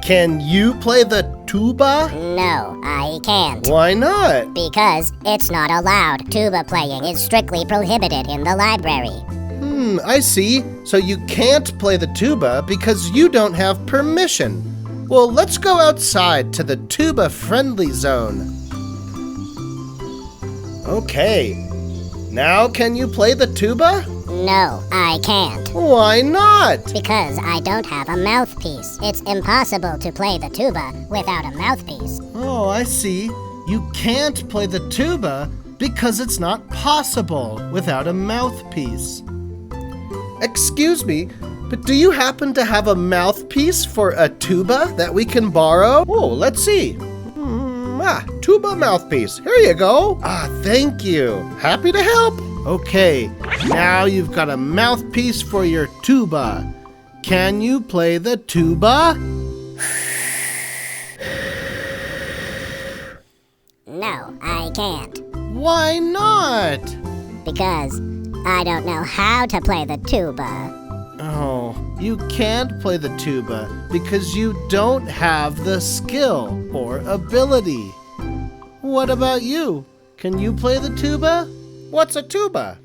Can you play the tuba? No, I can't. Why not? Because it's not allowed. Tuba playing is strictly prohibited in the library. I see. So you can't play the tuba because you don't have permission. Well, let's go outside to the tuba-friendly zone. Okay. Now can you play the tuba? No, I can't. Why not? Because I don't have a mouthpiece. It's impossible to play the tuba without a mouthpiece. Oh, I see. You can't play the tuba because it's not possible without a mouthpiece. Excuse me, but do you happen to have a mouthpiece for a tuba that we can borrow? Oh, let's see. Tuba mouthpiece. Here you go. Thank you. Happy to help. Okay, now you've got a mouthpiece for your tuba. Can you play the tuba? No, I can't. Why not? Because I don't know how to play the tuba. Oh, you can't play the tuba because you don't have the skill or ability. What about you? Can you play the tuba? What's a tuba?